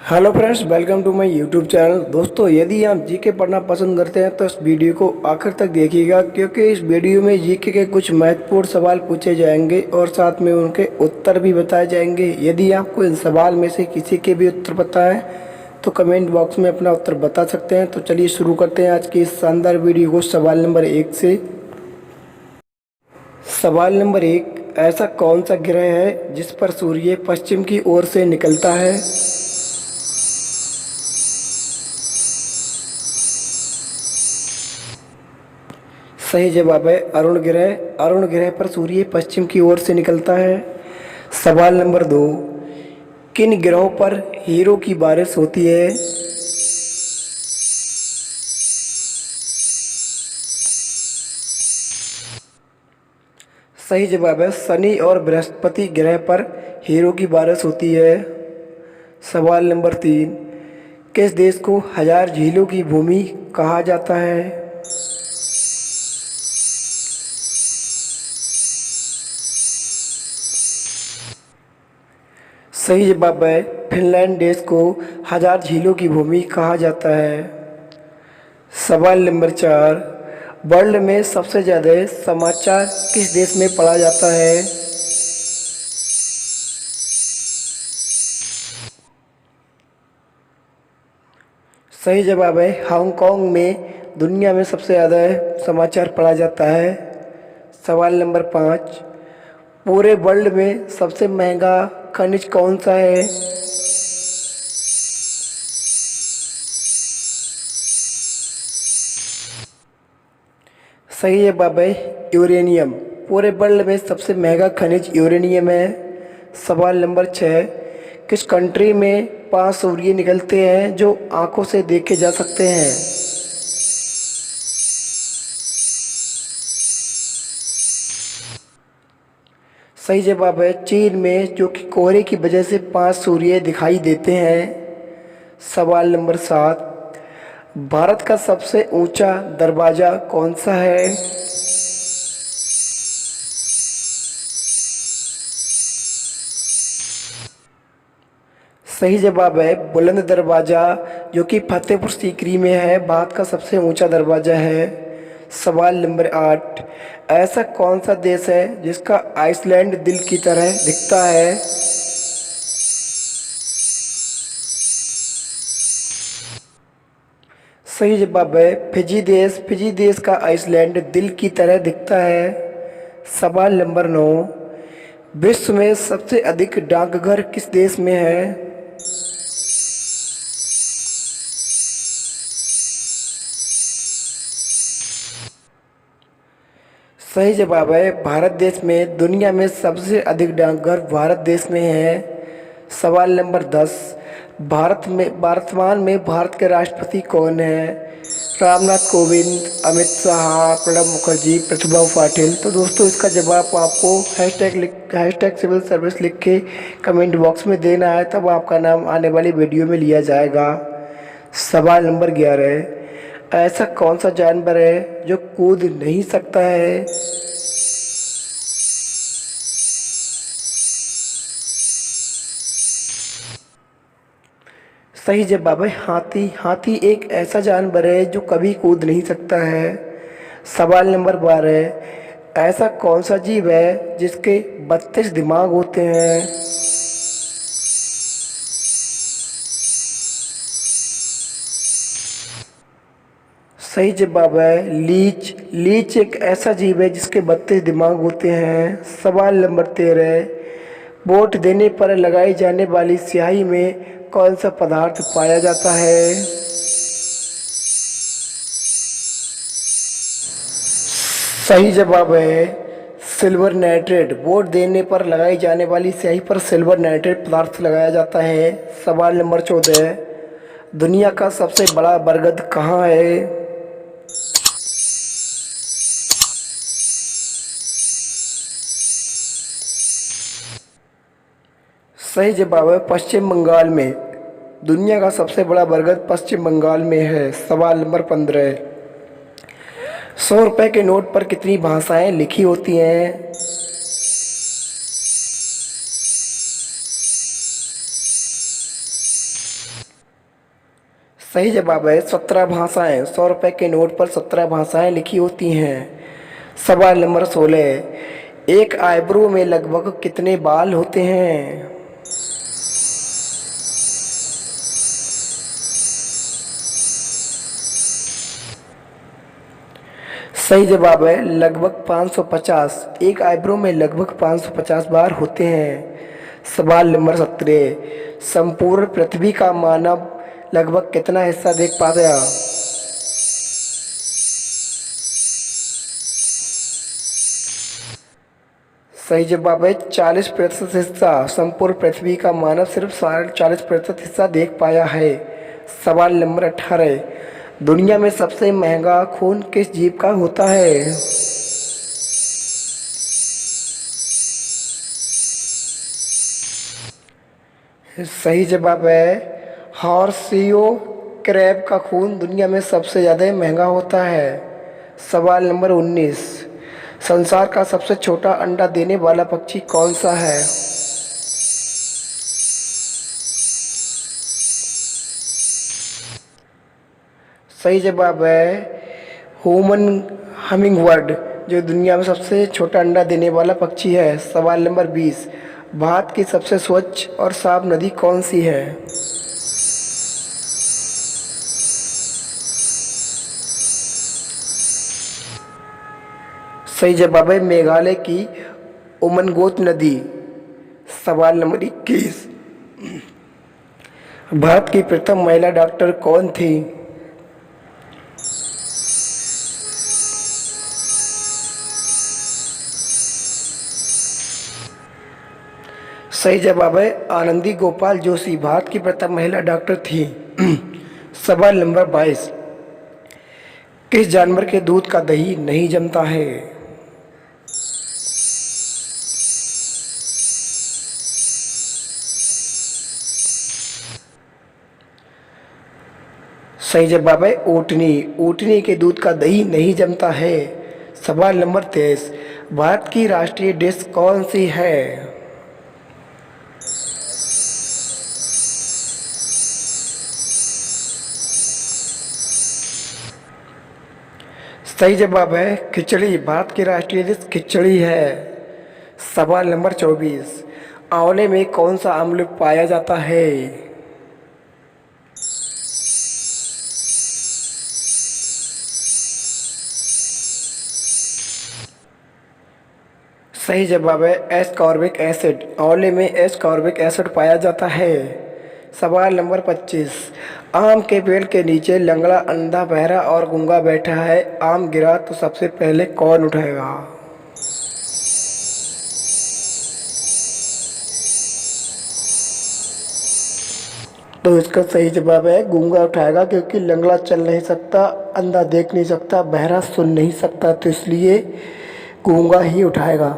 Hello friends, welcome to my YouTube channel. दोस्तों, यदि आप जीके पढ़ना पसंद करते हैं तो इस वीडियो को आखिर तक देखिएगा, क्योंकि इस वीडियो में जीके के कुछ महत्वपूर्ण सवाल पूछे जाएंगे और साथ में उनके उत्तर भी बताए जाएंगे। यदि आपको इन सवाल में से किसी के भी उत्तर पता है तो कमेंट बॉक्स में अपना उत्तर बता सकते हैं। तो चलिए शुरू करते हैं आज की इस शानदार वीडियो को सवाल नंबर 1 से। सवाल नंबर 1, ऐसा कौन सा ग्रह है जिस पर सूर्य पश्चिम की ओर से निकलता है? सही जवाब है अरुण ग्रह। अरुण ग्रह पर सूर्य पश्चिम की ओर से निकलता है। सवाल नंबर 2, किन ग्रहों पर हीरो की बारिश होती है? सही जवाब है शनि और बृहस्पति ग्रह पर हीरो की बारिश होती है। सवाल नंबर 3, किस देश को हजार झीलों की भूमि कहा जाता है? सही जवाब है फिनलैंड देश को हजार झीलों की भूमि कहा जाता है। सवाल नंबर 4, वर्ल्ड में सबसे ज़्यादा समाचार किस देश में पढ़ा जाता है? सही जवाब है हांगकांग में दुनिया में सबसे ज़्यादा समाचार पढ़ा जाता है। सवाल नंबर 5, पूरे वर्ल्ड में सबसे महंगा खनिज कौन सा है? सही जवाब है यूरेनियम। पूरे वर्ल्ड में सबसे महंगा खनिज यूरेनियम है। सवाल नंबर 6, किस कंट्री में 5 सूर्य निकलते हैं जो आंखों से देखे जा सकते हैं? सही जवाब है चीन में, जो कि कोहरे की वजह से 5 सूर्य दिखाई देते हैं। सवाल नंबर 7, भारत का सबसे ऊंचा दरवाजा कौन सा है? सही जवाब है बुलंद दरवाजा, जो कि फतेहपुर सीकरी में है, भारत का सबसे ऊंचा दरवाजा है। सवाल नंबर 8, ऐसा कौन सा देश है जिसका आइसलैंड दिल की तरह दिखता है? सही जवाब है फिजी देश। फिजी देश का आइसलैंड दिल की तरह दिखता है। सवाल नंबर 9, विश्व में सबसे अधिक डाकघर किस देश में है? सही जवाब है भारत देश में। दुनिया में सबसे अधिक डाकघर भारत देश में है। सवाल नंबर 10, वर्तमान में भारत के राष्ट्रपति कौन है? रामनाथ कोविंद, अमित शाह, प्रणब मुखर्जी, प्रतिभा पाटिल। तो दोस्तों, इसका जवाब आपको हैशटैग सिविल सर्विस लिख के कमेंट बॉक्स में देना है, तब आपका नाम आने वाली वीडियो में लिया जाएगा। सवाल नंबर 11, ऐसा कौन सा जानवर है जो कूद नहीं सकता है? सही जवाब है हाथी। हाथी एक ऐसा जानवर है जो कभी कूद नहीं सकता है। सवाल नंबर 12, ऐसा कौन सा जीव है जिसके 32 दिमाग होते हैं? सही जवाब है लीच। लीच एक ऐसा जीव है जिसके 32 दिमाग होते हैं। सवाल नंबर 13, वोट देने पर लगाई जाने वाली स्याही में कौन सा पदार्थ पाया जाता है? सही जवाब है सिल्वर नाइट्रेट। वोट देने पर लगाई जाने वाली स्याही पर सिल्वर नाइट्रेट पदार्थ लगाया जाता है। सवाल नंबर 14, दुनिया का सबसे बड़ा बरगद कहाँ है? सही जवाब है पश्चिम बंगाल में। दुनिया का सबसे बड़ा बरगद पश्चिम बंगाल में है। सवाल नंबर 15, 100 रुपए के नोट पर कितनी भाषाएं लिखी होती हैं? सही जवाब है 17 भाषाएं। 100 रुपए के नोट पर 17 भाषाएं लिखी होती हैं। सवाल नंबर 16, एक आईब्रो में लगभग कितने बाल होते हैं? सही जवाब है लगभग 550। एक आईब्रो में लगभग 550 बार होते हैं। सवाल नंबर 17, संपूर्ण पृथ्वी का मानव लगभग कितना हिस्सा देख पाता है? सही जवाब है 40% हिस्सा। संपूर्ण पृथ्वी का मानव सिर्फ 40% हिस्सा देख पाया है। सवाल नंबर 18, दुनिया में सबसे महंगा खून किस जीव का होता है? सही जवाब है हॉर्सियो क्रैब का खून दुनिया में सबसे ज़्यादा महंगा होता है। सवाल नंबर 19, संसार का सबसे छोटा अंडा देने वाला पक्षी कौन सा है? सही जवाब है ह्यूमन हमिंगबर्ड, जो दुनिया में सबसे छोटा अंडा देने वाला पक्षी है। सवाल नंबर 20, भारत की सबसे स्वच्छ और साफ नदी कौन सी है? सही जवाब है मेघालय की उमनगोत नदी। सवाल नंबर 21, भारत की प्रथम महिला डॉक्टर कौन थी? सही जवाब है आनंदी गोपाल जोशी भारत की प्रथम महिला डॉक्टर थी। सवाल नंबर 22, किस जानवर के दूध का दही नहीं जमता है? सही जवाब है ऊँटनी। ऊँटनी के दूध का दही नहीं जमता है। सवाल नंबर 23, भारत की राष्ट्रीय डिश कौन सी है? सही जवाब है खिचड़ी। भारत की राष्ट्रीय डिश खिचड़ी है। सवाल नंबर 24, आंवले में कौन सा अम्ल पाया जाता है? सही जवाब है एस्कॉर्बिक एसिड। आंवले में एस्कॉर्बिक एसिड पाया जाता है। सवाल नंबर 25, आम के पेड़ के नीचे लंगड़ा, अंधा, बहरा और गूंगा बैठा है। आम गिरा तो सबसे पहले कौन उठाएगा? तो इसका सही जवाब है गूंगा उठाएगा, क्योंकि लंगड़ा चल नहीं सकता, अंधा देख नहीं सकता, बहरा सुन नहीं सकता, तो इसलिए गूंगा ही उठाएगा।